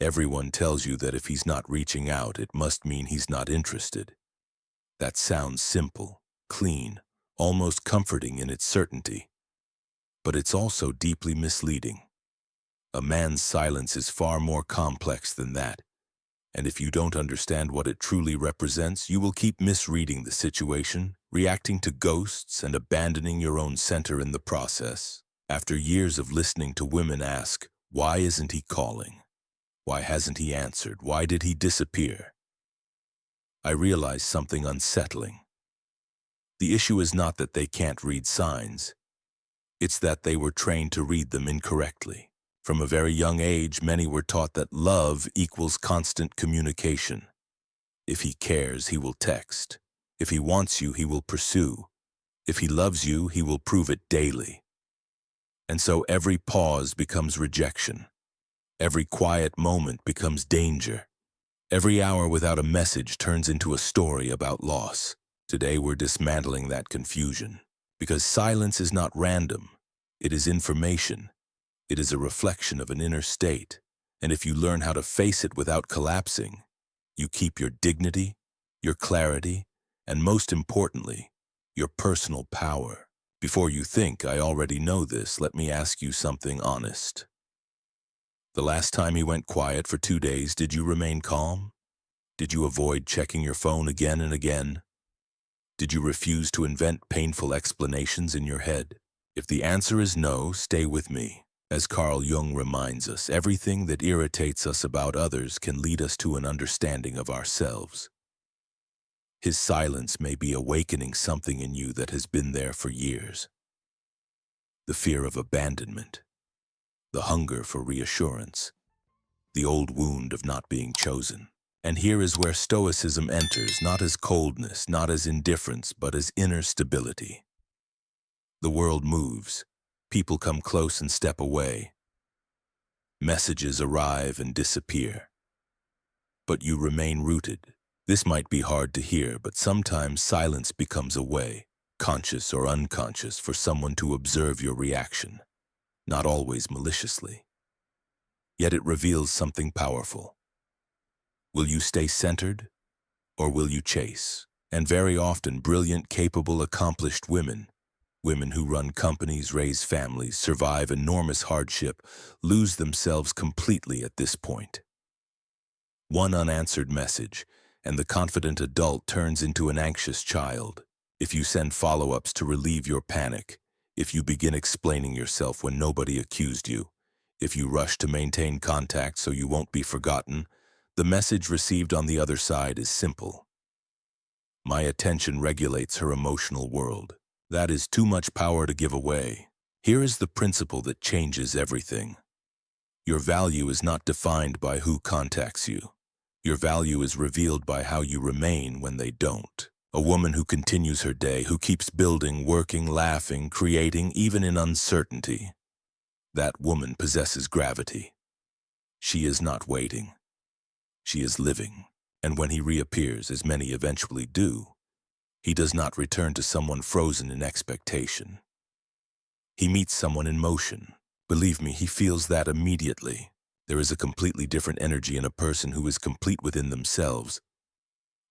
Everyone tells you that if he's not reaching out, it must mean he's not interested. That sounds simple, clean, almost comforting in its certainty. But it's also deeply misleading. A man's silence is far more complex than that. And if you don't understand what it truly represents, you will keep misreading the situation, reacting to ghosts, and abandoning your own center in the process. After years of listening to women ask, "Why isn't he calling? Why hasn't he answered? Why did he disappear?" I realized something unsettling. The issue is not that they can't read signs. It's that they were trained to read them incorrectly. From a very young age, many were taught that love equals constant communication. If he cares, he will text. If he wants you, he will pursue. If he loves you, he will prove it daily. And so every pause becomes rejection. Every quiet moment becomes danger. Every hour without a message turns into a story about loss. Today we're dismantling that confusion. Because silence is not random. It is information. It is a reflection of an inner state. And if you learn how to face it without collapsing, you keep your dignity, your clarity, and most importantly, your personal power. Before you think, "I already know this," let me ask you something honest. The last time he went quiet for 2 days, did you remain calm? Did you avoid checking your phone again and again? Did you refuse to invent painful explanations in your head? If the answer is no, stay with me. As Carl Jung reminds us, everything that irritates us about others can lead us to an understanding of ourselves. His silence may be awakening something in you that has been there for years. The fear of abandonment, the hunger for reassurance, the old wound of not being chosen. And here is where Stoicism enters, not as coldness, not as indifference, but as inner stability. The world moves. People come close and step away. Messages arrive and disappear. But you remain rooted. This might be hard to hear, but sometimes silence becomes a way, conscious or unconscious, for someone to observe your reaction, not always maliciously. Yet it reveals something powerful. Will you stay centered, or will you chase? And very often, brilliant, capable, accomplished women who run companies, raise families, survive enormous hardship, lose themselves completely at this point. One unanswered message, and the confident adult turns into an anxious child. If you send follow-ups to relieve your panic, if you begin explaining yourself when nobody accused you, if you rush to maintain contact so you won't be forgotten, the message received on the other side is simple. My attention regulates her emotional world. That is too much power to give away. Here is the principle that changes everything. Your value is not defined by who contacts you. Your value is revealed by how you remain when they don't. A woman who continues her day, who keeps building, working, laughing, creating, even in uncertainty. That woman possesses gravity. She is not waiting. She is living. And when he reappears, as many eventually do, he does not return to someone frozen in expectation. He meets someone in motion. Believe me, he feels that immediately. There is a completely different energy in a person who is complete within themselves,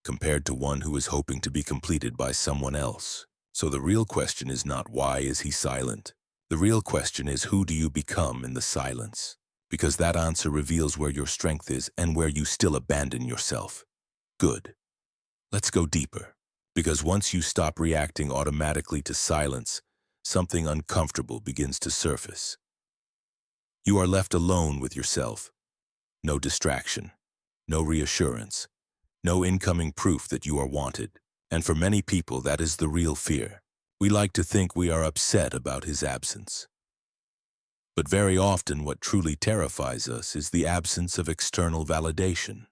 compared to one who is hoping to be completed by someone else. So the real question is not why is he silent. The real question is who do you become in the silence? Because that answer reveals where your strength is and where you still abandon yourself. Good. Let's go deeper. Because once you stop reacting automatically to silence, something uncomfortable begins to surface. You are left alone with yourself. No distraction, no reassurance, no incoming proof that you are wanted. And for many people, that is the real fear. We like to think we are upset about his absence. But very often what truly terrifies us is the absence of external validation.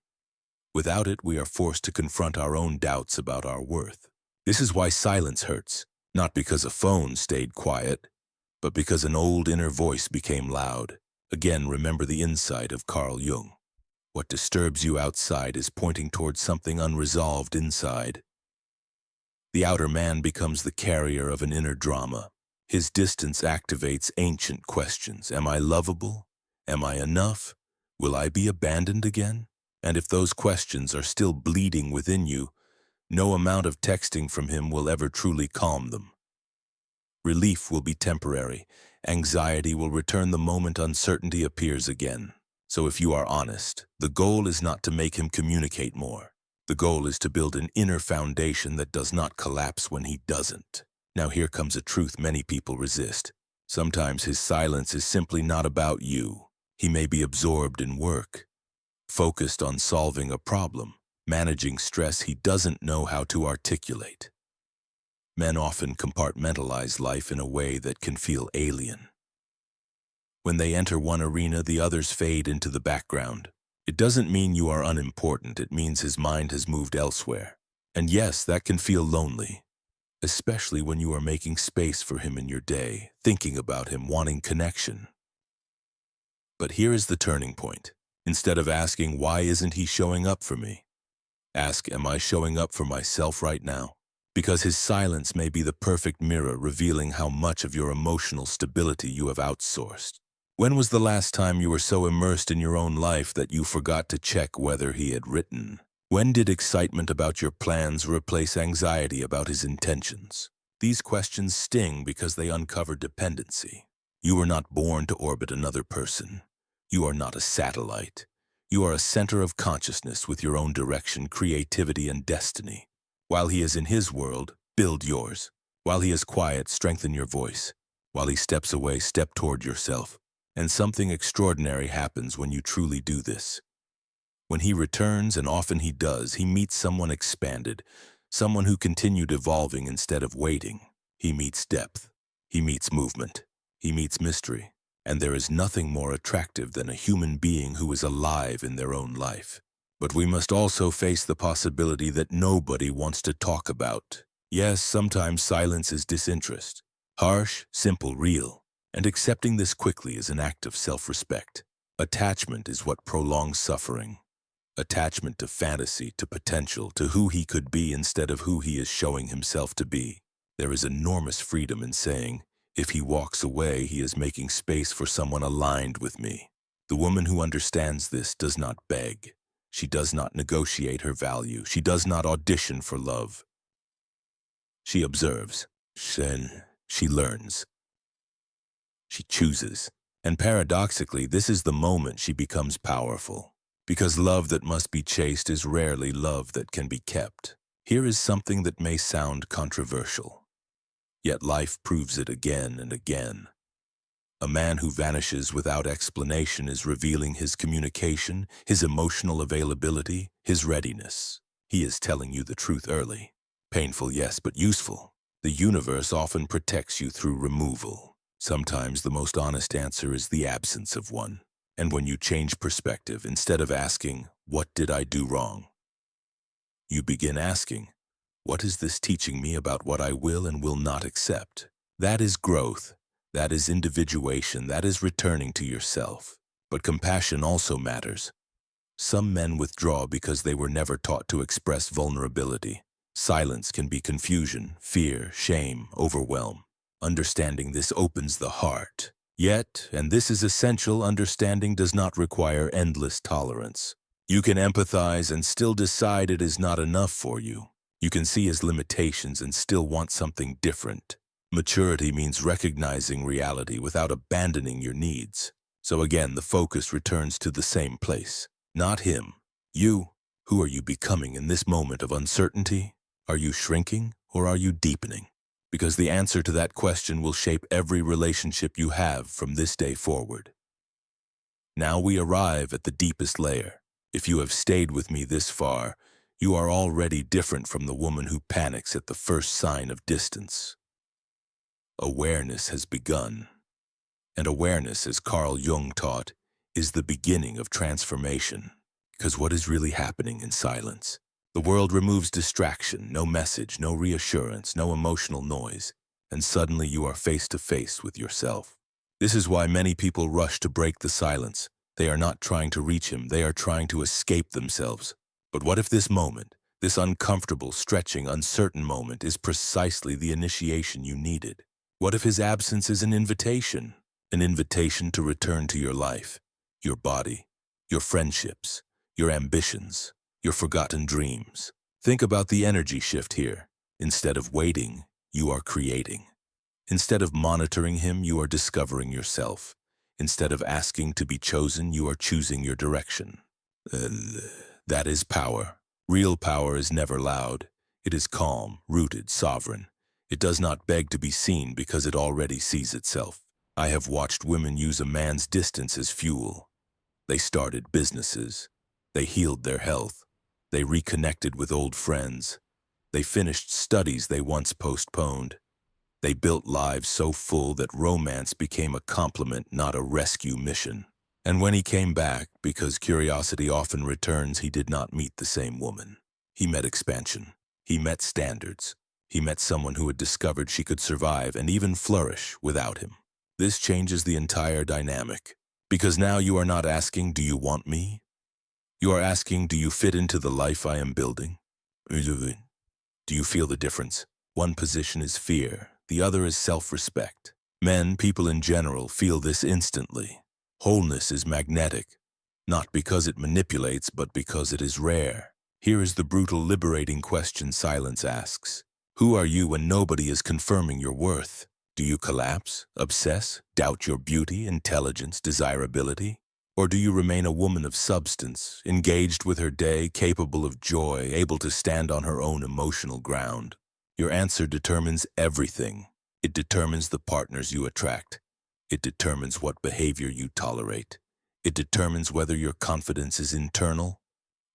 Without it, we are forced to confront our own doubts about our worth. This is why silence hurts, not because a phone stayed quiet, but because an old inner voice became loud. Again, remember the insight of Carl Jung. What disturbs you outside is pointing towards something unresolved inside. The outer man becomes the carrier of an inner drama. His distance activates ancient questions. Am I lovable? Am I enough? Will I be abandoned again? And if those questions are still bleeding within you, no amount of texting from him will ever truly calm them. Relief will be temporary. Anxiety will return the moment uncertainty appears again. So if you are honest, the goal is not to make him communicate more. The goal is to build an inner foundation that does not collapse when he doesn't. Now here comes a truth many people resist. Sometimes his silence is simply not about you. He may be absorbed in work, focused on solving a problem, managing stress he doesn't know how to articulate. Men often compartmentalize life in a way that can feel alien. When they enter one arena, the others fade into the background. It doesn't mean you are unimportant, it means his mind has moved elsewhere. And yes, that can feel lonely, especially when you are making space for him in your day, thinking about him, wanting connection. But here is the turning point. Instead of asking, why isn't he showing up for me? Ask, am I showing up for myself right now? Because his silence may be the perfect mirror revealing how much of your emotional stability you have outsourced. When was the last time you were so immersed in your own life that you forgot to check whether he had written? When did excitement about your plans replace anxiety about his intentions? These questions sting because they uncover dependency. You were not born to orbit another person. You are not a satellite. You are a center of consciousness with your own direction, creativity, and destiny. While he is in his world, build yours. While he is quiet, strengthen your voice. While he steps away, step toward yourself. And something extraordinary happens when you truly do this. When he returns, and often he does, he meets someone expanded, someone who continued evolving instead of waiting. He meets depth. He meets movement. He meets mystery. And there is nothing more attractive than a human being who is alive in their own life. But we must also face the possibility that nobody wants to talk about. Yes, sometimes silence is disinterest. Harsh, simple, real. And accepting this quickly is an act of self-respect. Attachment is what prolongs suffering. Attachment to fantasy, to potential, to who he could be instead of who he is showing himself to be. There is enormous freedom in saying, if he walks away, he is making space for someone aligned with me. The woman who understands this does not beg. She does not negotiate her value. She does not audition for love. She observes. Then she learns. She chooses. And paradoxically, this is the moment she becomes powerful. Because love that must be chased is rarely love that can be kept. Here is something that may sound controversial. Yet life proves it again and again. A man who vanishes without explanation is revealing his communication, his emotional availability, his readiness. He is telling you the truth early. Painful, yes, but useful. The universe often protects you through removal. Sometimes the most honest answer is the absence of one. And when you change perspective, instead of asking, what did I do wrong? You begin asking, what is this teaching me about what I will and will not accept? That is growth. That is individuation. That is returning to yourself. But compassion also matters. Some men withdraw because they were never taught to express vulnerability. Silence can be confusion, fear, shame, overwhelm. Understanding this opens the heart. Yet, and this is essential, understanding does not require endless tolerance. You can empathize and still decide it is not enough for you. You can see his limitations and still want something different. Maturity means recognizing reality without abandoning your needs. So again, the focus returns to the same place. Not him. You. Who are you becoming in this moment of uncertainty? Are you shrinking or are you deepening? Because the answer to that question will shape every relationship you have from this day forward. Now we arrive at the deepest layer. If you have stayed with me this far, you are already different from the woman who panics at the first sign of distance. Awareness has begun. And awareness, as Carl Jung taught, is the beginning of transformation. Because what is really happening in silence? The world removes distraction, no message, no reassurance, no emotional noise, and suddenly you are face to face with yourself. This is why many people rush to break the silence. They are not trying to reach him, they are trying to escape themselves. But what if this moment, this uncomfortable, stretching, uncertain moment, is precisely the initiation you needed? What if his absence is an invitation to return to your life, your body, your friendships, your ambitions, your forgotten dreams. Think about the energy shift here. Instead of waiting, you are creating. Instead of monitoring him, you are discovering yourself. Instead of asking to be chosen, you are choosing your direction. Uh, that is power. Real power is never loud. It is calm, rooted, sovereign. It does not beg to be seen because it already sees itself. I have watched women use a man's distance as fuel. They started businesses. They healed their health. They reconnected with old friends. They finished studies they once postponed. They built lives so full that romance became a compliment, not a rescue mission. And when he came back, because curiosity often returns, he did not meet the same woman. He met expansion. He met standards. He met someone who had discovered she could survive and even flourish without him. This changes the entire dynamic. Because now you are not asking, do you want me? You are asking, do you fit into the life I am building? Do you feel the difference? One position is fear, the other is self-respect. Men, people in general, feel this instantly. Wholeness is magnetic, not because it manipulates, but because it is rare. Here is the brutal, liberating question silence asks. Who are you when nobody is confirming your worth? Do you collapse, obsess, doubt your beauty, intelligence, desirability? Or do you remain a woman of substance, engaged with her day, capable of joy, able to stand on her own emotional ground? Your answer determines everything. It determines the partners you attract. It determines what behavior you tolerate. It determines whether your confidence is internal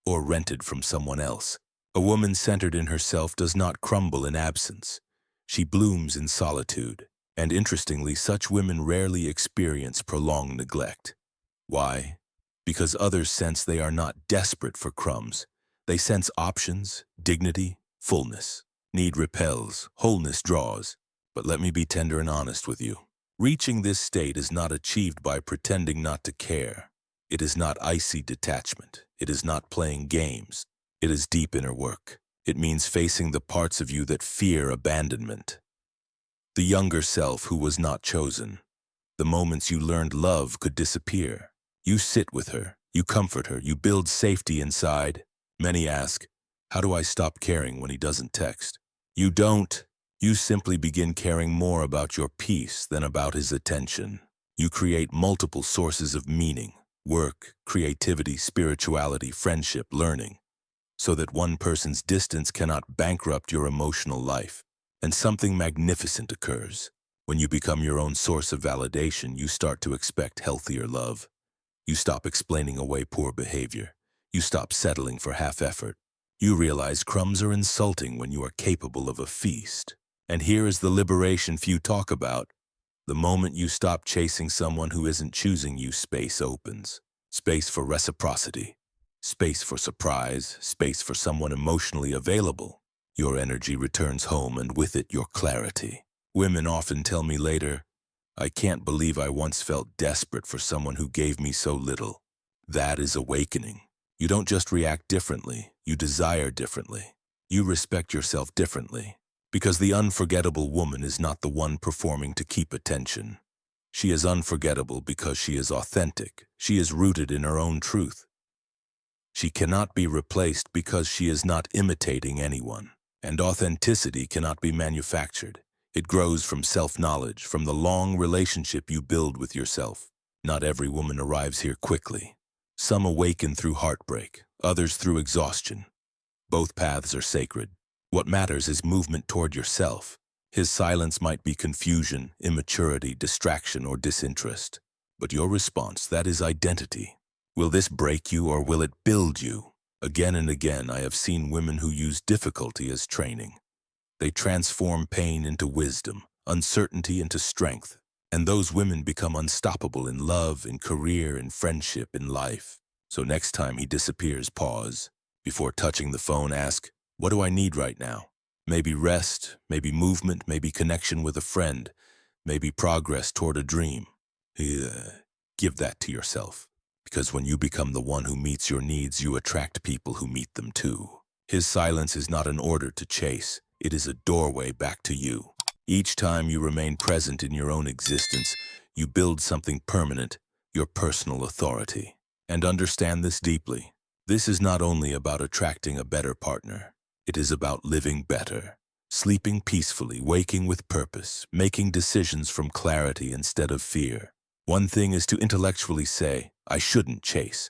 or rented from someone else. A woman centered in herself does not crumble in absence. She blooms in solitude. And interestingly, such women rarely experience prolonged neglect. Why? Because others sense they are not desperate for crumbs. They sense options, dignity, fullness. Need repels, wholeness draws. But let me be tender and honest with you. Reaching this state is not achieved by pretending not to care. It is not icy detachment. It is not playing games. It is deep inner work. It means facing the parts of you that fear abandonment. The younger self who was not chosen. The moments you learned love could disappear. You sit with her. You comfort her. You build safety inside. Many ask, how do I stop caring when he doesn't text? You don't. You simply begin caring more about your peace than about his attention. You create multiple sources of meaning, work, creativity, spirituality, friendship, learning, so that one person's distance cannot bankrupt your emotional life. And something magnificent occurs. When you become your own source of validation, you start to expect healthier love. You stop explaining away poor behavior. You stop settling for half effort. You realize crumbs are insulting when you are capable of a feast. And here is the liberation few talk about. The moment you stop chasing someone who isn't choosing you, space opens. Space for reciprocity. Space for surprise. Space for someone emotionally available. Your energy returns home, and with it, your clarity. Women often tell me later, I can't believe I once felt desperate for someone who gave me so little. That is awakening. You don't just react differently, you desire differently. You respect yourself differently. Because the unforgettable woman is not the one performing to keep attention. She is unforgettable because she is authentic. She is rooted in her own truth. She cannot be replaced because she is not imitating anyone. And authenticity cannot be manufactured. It grows from self-knowledge, from the long relationship you build with yourself. Not every woman arrives here quickly. Some awaken through heartbreak, others through exhaustion. Both paths are sacred. What matters is movement toward yourself. His silence might be confusion, immaturity, distraction, or disinterest. But your response, that is identity. Will this break you or will it build you? Again and again, I have seen women who use difficulty as training. They transform pain into wisdom, uncertainty into strength. And those women become unstoppable in love, in career, in friendship, in life. So next time he disappears, pause. Before touching the phone, ask, what do I need right now? Maybe rest, maybe movement, maybe connection with a friend, maybe progress toward a dream. Give that to yourself. Because when you become the one who meets your needs, you attract people who meet them too. His silence is not an order to chase. It is a doorway back to you. Each time you remain present in your own existence, you build something permanent, your personal authority. And understand this deeply. This is not only about attracting a better partner. It is about living better, sleeping peacefully, waking with purpose, making decisions from clarity instead of fear. One thing is to intellectually say, I shouldn't chase.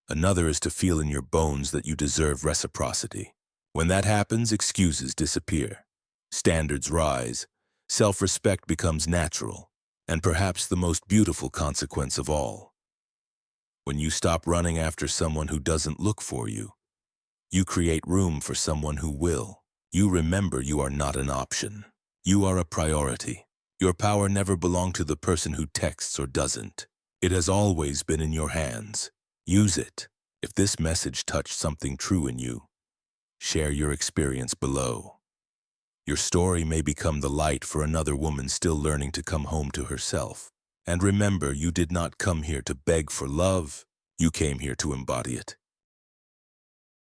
Another is to feel in your bones that you deserve reciprocity. When that happens, excuses disappear. Standards rise. Self-respect becomes natural. And perhaps the most beautiful consequence of all. When you stop running after someone who doesn't look for you, you create room for someone who will. You remember you are not an option. You are a priority. Your power never belonged to the person who texts or doesn't. It has always been in your hands. Use it. If this message touched something true in you, share your experience below. Your story may become the light for another woman still learning to come home to herself. And remember, you did not come here to beg for love. You came here to embody it.